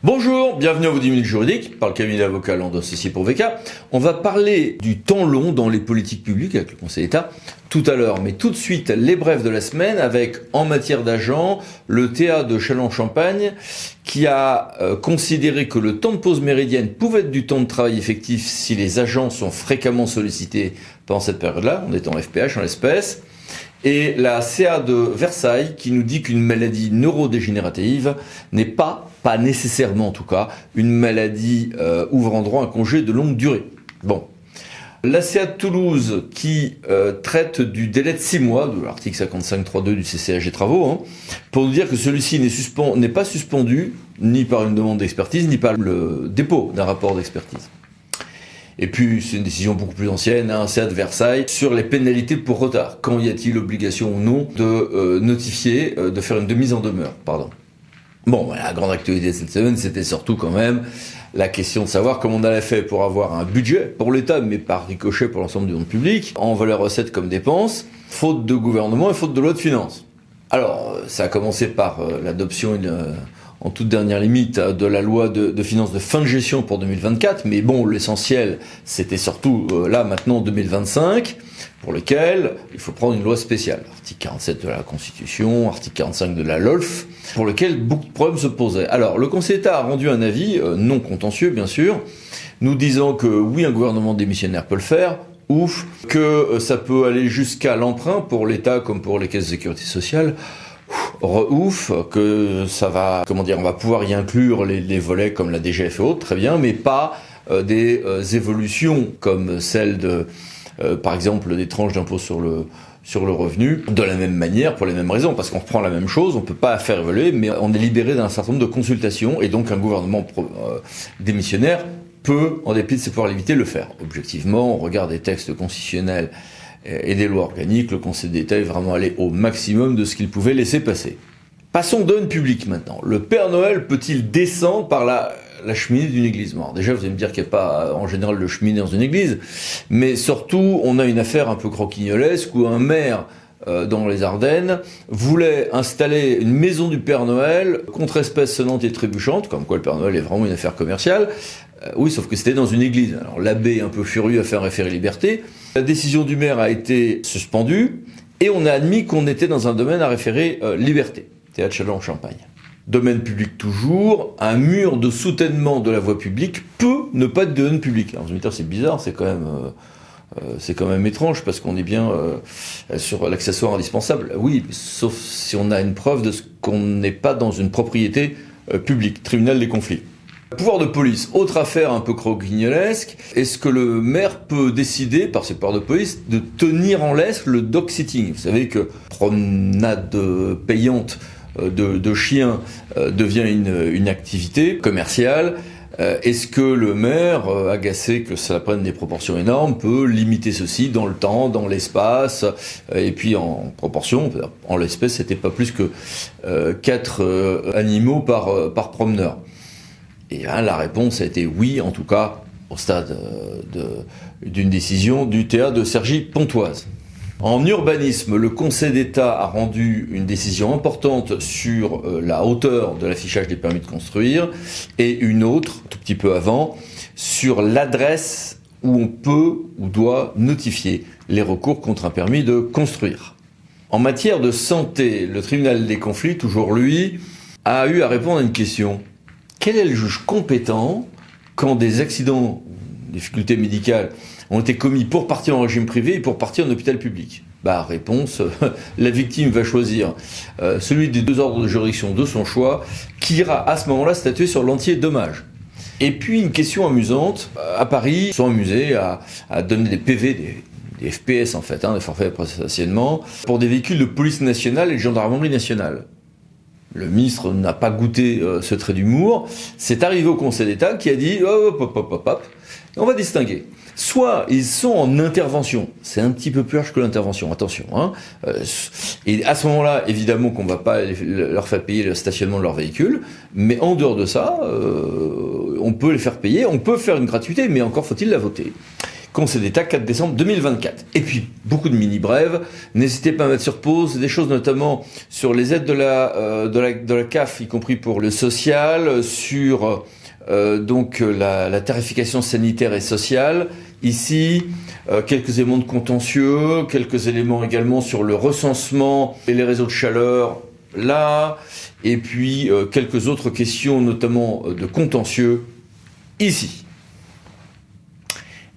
Bonjour, bienvenue à vos 10 minutes juridiques par le cabinet d'avocats Lando Associés pour VK. On va parler du temps long dans les politiques publiques avec le Conseil d'État tout à l'heure. Mais tout de suite, les brefs de la semaine avec, en matière d'agents, le TA de Châlons-Champagne qui a considéré que le temps de pause méridienne pouvait être du temps de travail effectif si les agents sont fréquemment sollicités pendant cette période-là. On est en FPH en l'espèce. Et la CA de Versailles qui nous dit qu'une maladie neurodégénérative n'est pas nécessairement en tout cas, une maladie ouvrant droit à un congé de longue durée. Bon. La CA de Toulouse qui traite du délai de 6 mois, de l'article 55.3.2 du CCAG Travaux, pour nous dire que celui-ci n'est pas suspendu ni par une demande d'expertise, ni par le dépôt d'un rapport d'expertise. Et puis, c'est une décision beaucoup plus ancienne, un CA de Versailles, sur les pénalités pour retard. Quand y a-t-il obligation ou non de notifier, de faire une mise en demeure, Bon, la grande actualité de cette semaine, c'était surtout quand même la question de savoir comment on allait faire pour avoir un budget pour l'État, mais par ricochet pour l'ensemble du monde public, en valeur recettes comme dépenses, faute de gouvernement et faute de loi de finances. Alors, ça a commencé par l'adoption en toute dernière limite de la loi de finances de fin de gestion pour 2024, mais bon, l'essentiel, c'était surtout là, maintenant, 2025, pour lequel il faut prendre une loi spéciale. Article 47 de la Constitution, article 45 de la LOLF, pour lequel beaucoup de problèmes se posaient. Alors, le Conseil d'État a rendu un avis, non contentieux, bien sûr, nous disant que oui, un gouvernement démissionnaire peut le faire, ouf, que ça peut aller jusqu'à l'emprunt pour l'État comme pour les caisses de sécurité sociale, ouf, que ça va, on va pouvoir y inclure les volets comme la DGF et autres, très bien, mais pas des évolutions comme celle de, par exemple, des tranches d'impôt sur le revenu, de la même manière, pour les mêmes raisons, parce qu'on reprend la même chose, on peut pas faire évoluer, mais on est libéré d'un certain nombre de consultations, et donc un gouvernement démissionnaire peut, en dépit de ses pouvoirs limités, le faire. Objectivement, on regarde des textes constitutionnels et des lois organiques, le Conseil d'État est vraiment allé au maximum de ce qu'il pouvait laisser passer. Passons au domaine public maintenant. Le Père Noël peut-il descendre par la cheminée d'une église? Alors déjà, vous allez me dire qu'il n'y a pas en général de cheminée dans une église, mais surtout, on a une affaire un peu croquignolesque où un maire dans les Ardennes voulait installer une maison du Père Noël contre espèces sonnantes et trébuchantes, comme quoi le Père Noël est vraiment une affaire commerciale. Oui, sauf que c'était dans une église. Alors l'abbé, un peu furieux, a fait un référé liberté. La décision du maire a été suspendue et on a admis qu'on était dans un domaine à référer liberté. Théâtre Châlons-Champagne. Domaine public toujours, un mur de soutènement de la voie publique peut ne pas être de domaine public. Alors vous me dites, c'est bizarre, c'est quand même étrange parce qu'on est bien sur l'accessoire indispensable. Oui, sauf si on a une preuve de ce qu'on n'est pas dans une propriété publique, tribunal des conflits. Pouvoir de police, autre affaire un peu croquignolesque. Est-ce que le maire peut décider, par ses pouvoirs de police, de tenir en laisse le dog sitting? Vous savez que promenade payante de chiens devient une activité commerciale. Est-ce que le maire, agacé que ça prenne des proportions énormes, peut limiter ceci dans le temps, dans l'espace, et puis en proportion? En l'espèce, c'était pas plus que 4 animaux par promeneur. Et la réponse a été oui, en tout cas au stade d'une décision du TA de Cergy-Pontoise. En urbanisme, le Conseil d'État a rendu une décision importante sur la hauteur de l'affichage des permis de construire et une autre, tout petit peu avant, sur l'adresse où on peut ou doit notifier les recours contre un permis de construire. En matière de santé, le tribunal des conflits, toujours lui, a eu à répondre à une question. Quel est le juge compétent quand des accidents, des difficultés médicales ont été commis pour partir en régime privé et pour partir en hôpital public? Réponse, la victime va choisir celui des 2 ordres de juridiction de son choix qui ira à ce moment-là statuer sur l'entier dommage. Et puis une question amusante, à Paris, ils sont amusés à donner des PV, des FPS en fait, des forfaits stationnement, pour des véhicules de police nationale et de gendarmerie nationale. Le ministre n'a pas goûté ce trait d'humour. C'est arrivé au Conseil d'État qui a dit hop, on va distinguer. Soit ils sont en intervention, c'est un petit peu plus large que l'intervention, attention. Et à ce moment-là, évidemment qu'on ne va pas leur faire payer le stationnement de leur véhicule, mais en dehors de ça, on peut les faire payer, on peut faire une gratuité, mais encore faut-il la voter. Conseil d'État, 4 décembre 2024. Et puis, beaucoup de mini-brèves. N'hésitez pas à mettre sur pause des choses notamment sur les aides de la CAF, y compris pour le social, sur la tarification sanitaire et sociale. Ici, quelques éléments de contentieux, quelques éléments également sur le recensement et les réseaux de chaleur, là, et puis quelques autres questions, notamment de contentieux, ici.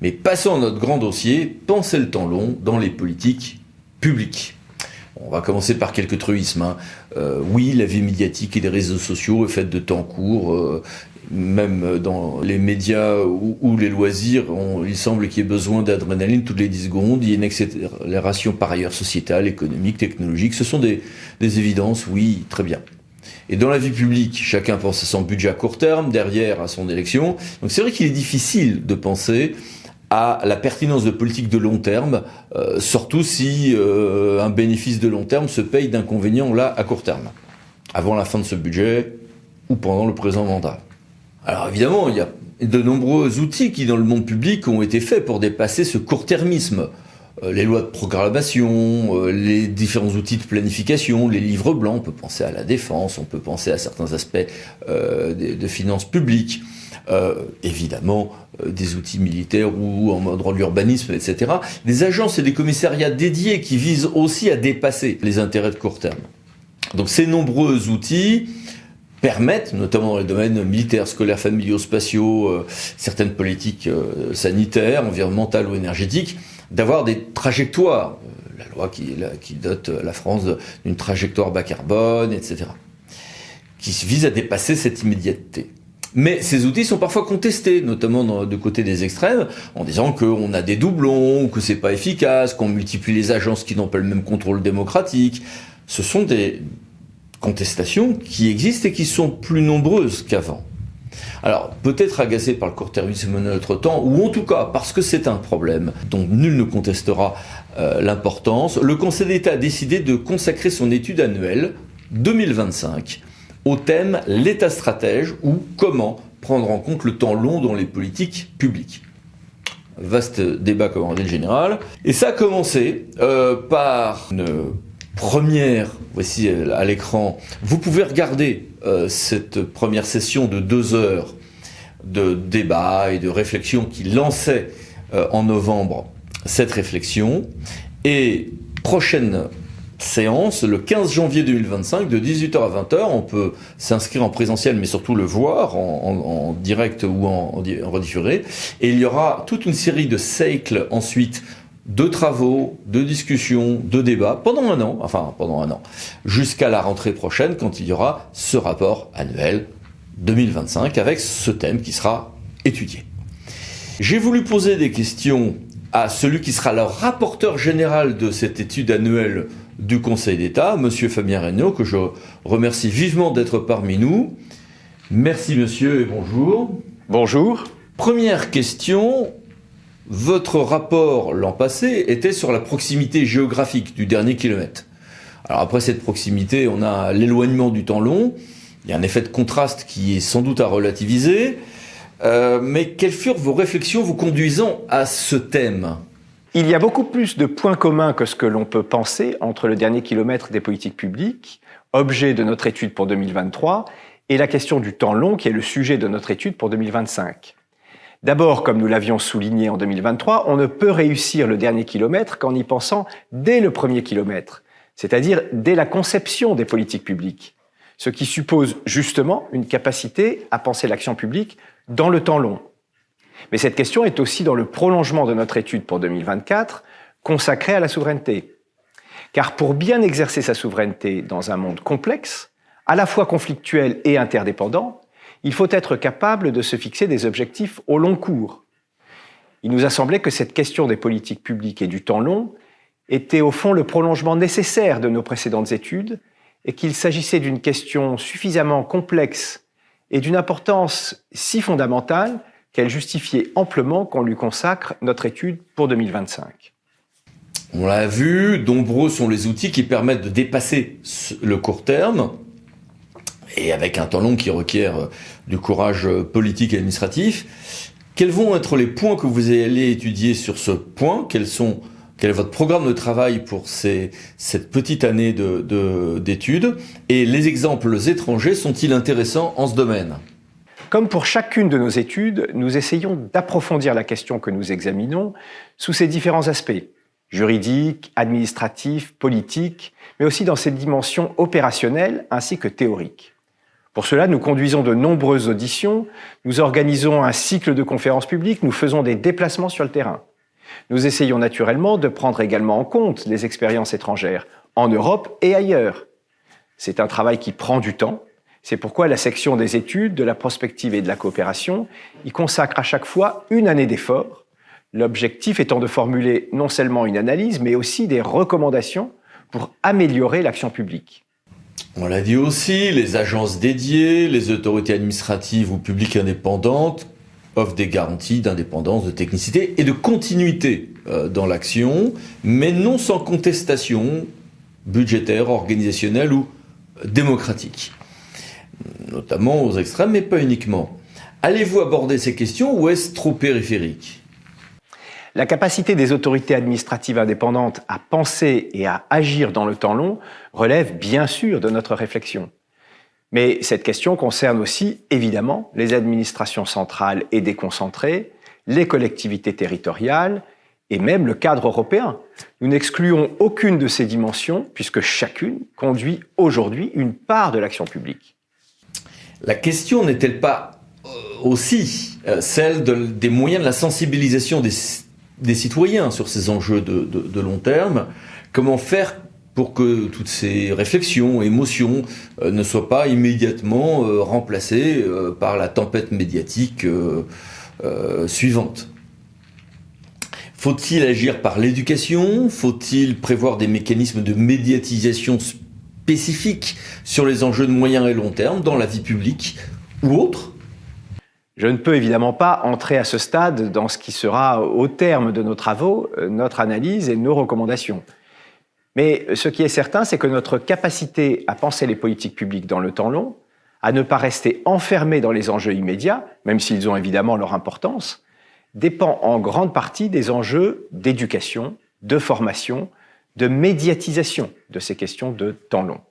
Mais passons à notre grand dossier, penser le temps long dans les politiques publiques. On va commencer par quelques truismes. Oui, la vie médiatique et les réseaux sociaux est faite de temps court. Même dans les médias ou les loisirs, il semble qu'il y ait besoin d'adrénaline toutes les 10 secondes. Il y a une accélération par ailleurs sociétale, économique, technologique. Ce sont des évidences, oui, très bien. Et dans la vie publique, chacun pense à son budget à court terme, derrière à son élection. Donc c'est vrai qu'il est difficile de penser à la pertinence de politiques de long terme, surtout si un bénéfice de long terme se paye d'inconvénients là à court terme, avant la fin de ce budget ou pendant le présent mandat. Alors évidemment, il y a de nombreux outils qui dans le monde public ont été faits pour dépasser ce court-termisme. Les lois de programmation, les différents outils de planification, les livres blancs, on peut penser à la défense, on peut penser à certains aspects de finances publiques. Évidemment, des outils militaires ou en droit de l'urbanisme, etc. Des agences et des commissariats dédiés qui visent aussi à dépasser les intérêts de court terme. Donc ces nombreux outils permettent, notamment dans les domaines militaires, scolaires, familiaux, spatiaux, certaines politiques sanitaires, environnementales ou énergétiques, d'avoir des trajectoires. La loi qui dote la France d'une trajectoire bas carbone, etc. Qui vise à dépasser cette immédiateté. Mais ces outils sont parfois contestés, notamment du côté des extrêmes, en disant qu'on a des doublons, que c'est pas efficace, qu'on multiplie les agences qui n'ont pas le même contrôle démocratique. Ce sont des contestations qui existent et qui sont plus nombreuses qu'avant. Alors, peut-être agacé par le court-termisme de notre temps, ou en tout cas parce que c'est un problème dont nul ne contestera l'importance, le Conseil d'État a décidé de consacrer son étude annuelle 2025 au thème « L'État stratège » ou « Comment prendre en compte le temps long dans les politiques publiques ». Vaste débat comme en général. Et ça a commencé par une première, voici à l'écran, vous pouvez regarder cette première session de 2 heures de débat et de réflexion qui lançait en novembre cette réflexion. Et prochaine séance, le 15 janvier 2025, de 18h à 20h, on peut s'inscrire en présentiel, mais surtout le voir en direct ou en rediffusé. Et il y aura toute une série de cycles ensuite, de travaux, de discussions, de débats, pendant un an, jusqu'à la rentrée prochaine, quand il y aura ce rapport annuel 2025, avec ce thème qui sera étudié. J'ai voulu poser des questions à celui qui sera le rapporteur général de cette étude annuelle du Conseil d'État, monsieur Fabien Regnault, que je remercie vivement d'être parmi nous. Merci monsieur et bonjour. Bonjour. Première question, votre rapport l'an passé était sur la proximité géographique du dernier kilomètre. Alors après cette proximité, on a l'éloignement du temps long, il y a un effet de contraste qui est sans doute à relativiser, mais quelles furent vos réflexions vous conduisant à ce thème ? Il y a beaucoup plus de points communs que ce que l'on peut penser entre le dernier kilomètre des politiques publiques, objet de notre étude pour 2023, et la question du temps long qui est le sujet de notre étude pour 2025. D'abord, comme nous l'avions souligné en 2023, on ne peut réussir le dernier kilomètre qu'en y pensant dès le premier kilomètre, c'est-à-dire dès la conception des politiques publiques, ce qui suppose justement une capacité à penser l'action publique dans le temps long. Mais cette question est aussi dans le prolongement de notre étude pour 2024, consacrée à la souveraineté. Car pour bien exercer sa souveraineté dans un monde complexe, à la fois conflictuel et interdépendant, il faut être capable de se fixer des objectifs au long cours. Il nous a semblé que cette question des politiques publiques et du temps long était au fond le prolongement nécessaire de nos précédentes études et qu'il s'agissait d'une question suffisamment complexe et d'une importance si fondamentale qu'elle justifiait amplement qu'on lui consacre notre étude pour 2025. On l'a vu, nombreux sont les outils qui permettent de dépasser le court terme, et avec un temps long qui requiert du courage politique et administratif. Quels vont être les points que vous allez étudier sur ce point? Quel est votre programme de travail pour cette petite année d'études? Et les exemples étrangers sont-ils intéressants en ce domaine? Comme pour chacune de nos études, nous essayons d'approfondir la question que nous examinons sous ses différents aspects, juridiques, administratifs, politiques, mais aussi dans ses dimensions opérationnelles ainsi que théoriques. Pour cela, nous conduisons de nombreuses auditions, nous organisons un cycle de conférences publiques, nous faisons des déplacements sur le terrain. Nous essayons naturellement de prendre également en compte les expériences étrangères, en Europe et ailleurs. C'est un travail qui prend du temps. C'est pourquoi la section des études, de la prospective et de la coopération y consacre à chaque fois une année d'effort, l'objectif étant de formuler non seulement une analyse, mais aussi des recommandations pour améliorer l'action publique. On l'a dit aussi, les agences dédiées, les autorités administratives ou publiques indépendantes offrent des garanties d'indépendance, de technicité et de continuité dans l'action, mais non sans contestation budgétaire, organisationnelle ou démocratique. Notamment aux extrêmes, mais pas uniquement. Allez-vous aborder ces questions ou est-ce trop périphérique? La capacité des autorités administratives indépendantes à penser et à agir dans le temps long relève bien sûr de notre réflexion. Mais cette question concerne aussi, évidemment, les administrations centrales et déconcentrées, les collectivités territoriales et même le cadre européen. Nous n'excluons aucune de ces dimensions puisque chacune conduit aujourd'hui une part de l'action publique. La question n'est-elle pas aussi celle des moyens de la sensibilisation des citoyens sur ces enjeux de long terme? Comment faire pour que toutes ces réflexions, émotions ne soient pas immédiatement remplacées par la tempête médiatique suivante? Faut-il agir par l'éducation? Faut-il prévoir des mécanismes de médiatisation spécifiques sur les enjeux de moyen et long terme dans la vie publique ou autre? Je ne peux évidemment pas entrer à ce stade dans ce qui sera, au terme de nos travaux, notre analyse et nos recommandations. Mais ce qui est certain, c'est que notre capacité à penser les politiques publiques dans le temps long, à ne pas rester enfermés dans les enjeux immédiats, même s'ils ont évidemment leur importance, dépend en grande partie des enjeux d'éducation, de formation, de médiatisation de ces questions de temps long.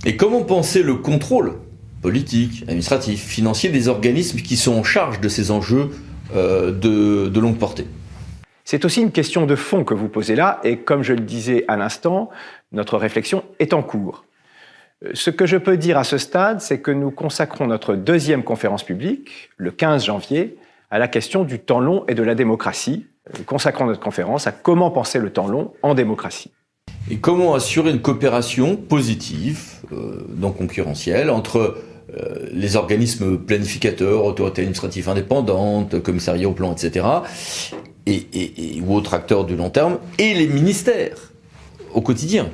Et comment penser le contrôle politique, administratif, financier des organismes qui sont en charge de ces enjeux de longue portée? C'est aussi une question de fond que vous posez là, et comme je le disais à l'instant, notre réflexion est en cours. Ce que je peux dire à ce stade, c'est que nous consacrons notre deuxième conférence publique, le 15 janvier, à la question du temps long et de la démocratie. Nous consacrons notre conférence à comment penser le temps long en démocratie. Et comment assurer une coopération positive, non concurrentielle, entre les organismes planificateurs, autorités administratives indépendantes, commissariats au plan, etc., ou autres acteurs du long terme, et les ministères au quotidien?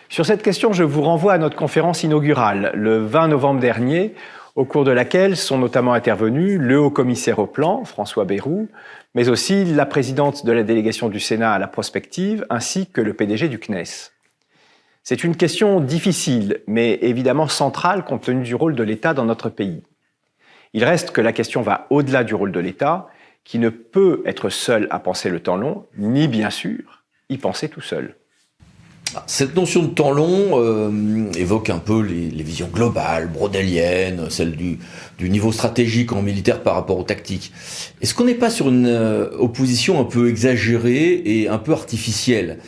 Sur cette question, je vous renvoie à notre conférence inaugurale, le 20 novembre dernier, au cours de laquelle sont notamment intervenus le haut-commissaire au plan, François Bayrou, mais aussi la présidente de la délégation du Sénat à la prospective, ainsi que le PDG du CNES. C'est une question difficile, mais évidemment centrale compte tenu du rôle de l'État dans notre pays. Il reste que la question va au-delà du rôle de l'État, qui ne peut être seul à penser le temps long, ni bien sûr y penser tout seul. Cette notion de temps long évoque un peu les visions globales, brodéliennes, celle du niveau stratégique en militaire par rapport aux tactiques. Est-ce qu'on n'est pas sur une opposition un peu exagérée et un peu artificielle?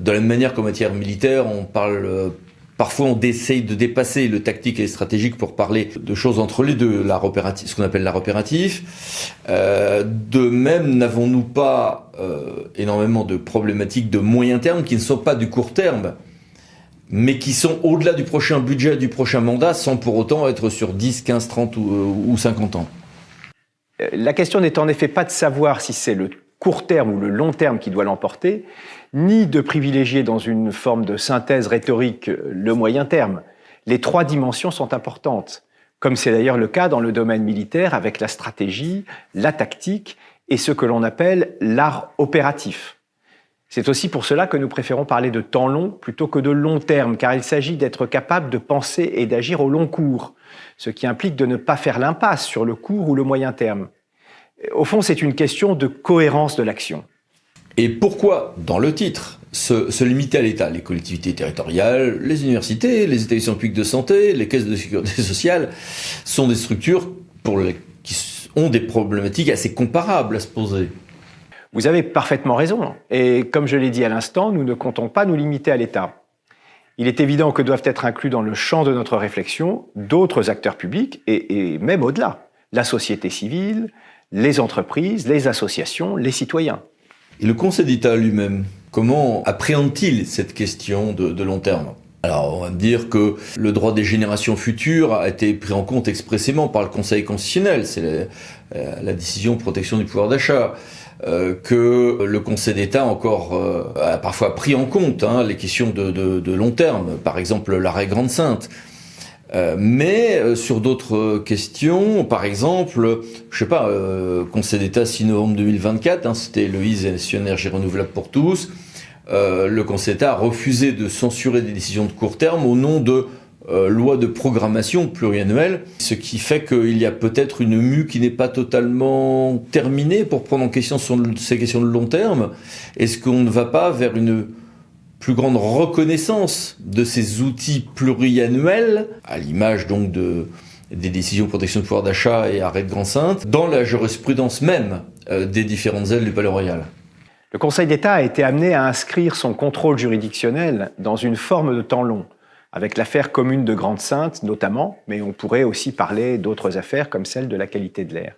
De la même manière qu'en matière militaire, on parle parfois on essaye de dépasser le tactique et le stratégique pour parler de choses entre les deux, ce qu'on appelle l'art opératif. De même, n'avons-nous pas énormément de problématiques de moyen terme qui ne sont pas du court terme, mais qui sont au-delà du prochain budget, du prochain mandat, sans pour autant être sur 10, 15, 30 ou 50 ans? La question n'est en effet pas de savoir si c'est le court terme ou le long terme qui doit l'emporter, ni de privilégier dans une forme de synthèse rhétorique le moyen terme. Les trois dimensions sont importantes, comme c'est d'ailleurs le cas dans le domaine militaire avec la stratégie, la tactique et ce que l'on appelle l'art opératif. C'est aussi pour cela que nous préférons parler de temps long plutôt que de long terme, car il s'agit d'être capable de penser et d'agir au long cours, ce qui implique de ne pas faire l'impasse sur le court ou le moyen terme. Au fond, c'est une question de cohérence de l'action. Et pourquoi, dans le titre, se limiter à l'État? Les collectivités territoriales, les universités, les établissements publics de santé, les caisses de sécurité sociale sont des structures qui ont des problématiques assez comparables à se poser. Vous avez parfaitement raison. Et comme je l'ai dit à l'instant, nous ne comptons pas nous limiter à l'État. Il est évident que doivent être inclus dans le champ de notre réflexion d'autres acteurs publics et même au-delà. La société civile, les entreprises, les associations, les citoyens. Et le Conseil d'État lui-même, comment appréhende-t-il cette question de long terme? Alors, on va me dire que le droit des générations futures a été pris en compte expressément par le Conseil constitutionnel. C'est la décision de protection du pouvoir d'achat. Que le Conseil d'État a parfois pris en compte les questions de long terme, par exemple l'arrêt Grande Sainte. Mais sur d'autres questions, par exemple, Conseil d'État 6 novembre 2024, c'était l'EIS et l'énergie renouvelable pour tous. Le Conseil d'État a refusé de censurer des décisions de court terme au nom de loi de programmation pluriannuelle, ce qui fait qu'il y a peut-être une mue qui n'est pas totalement terminée pour prendre en question ces questions de long terme. Est-ce qu'on ne va pas vers une plus grande reconnaissance de ces outils pluriannuels, à l'image donc des décisions de protection de pouvoir d'achat et arrêt de Grande Sainte, dans la jurisprudence même des différentes ailes du Palais Royal? Le Conseil d'État a été amené à inscrire son contrôle juridictionnel dans une forme de temps long, avec l'affaire commune de Grande Sainte notamment, mais on pourrait aussi parler d'autres affaires comme celle de la qualité de l'air.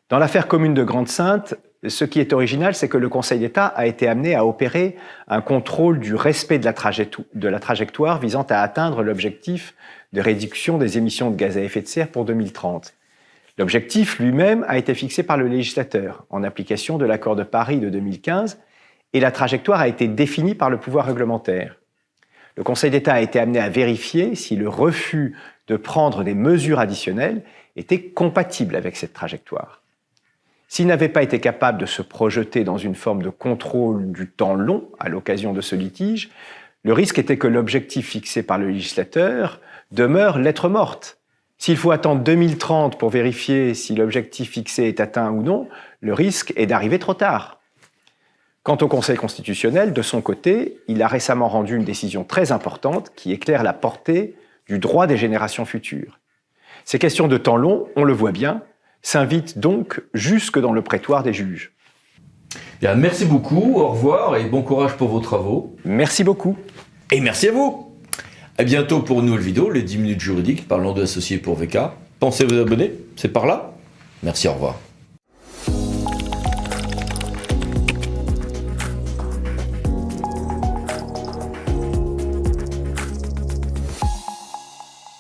Dans l'affaire commune de Grande Sainte, ce qui est original, c'est que le Conseil d'État a été amené à opérer un contrôle du respect de la trajectoire visant à atteindre l'objectif de réduction des émissions de gaz à effet de serre pour 2030. L'objectif lui-même a été fixé par le législateur en application de l'accord de Paris de 2015 et la trajectoire a été définie par le pouvoir réglementaire. Le Conseil d'État a été amené à vérifier si le refus de prendre des mesures additionnelles était compatible avec cette trajectoire. S'il n'avait pas été capable de se projeter dans une forme de contrôle du temps long à l'occasion de ce litige, le risque était que l'objectif fixé par le législateur demeure lettre morte. S'il faut attendre 2030 pour vérifier si l'objectif fixé est atteint ou non, le risque est d'arriver trop tard. Quant au Conseil constitutionnel, de son côté, il a récemment rendu une décision très importante qui éclaire la portée du droit des générations futures. Ces questions de temps long, on le voit bien, s'invitent donc jusque dans le prétoire des juges. Bien, merci beaucoup, au revoir et bon courage pour vos travaux. Merci beaucoup. Et merci à vous. À bientôt pour une nouvelle vidéo, les 10 minutes juridiques, parlons de associés pour VK. Pensez à vous abonner, c'est par là. Merci, au revoir.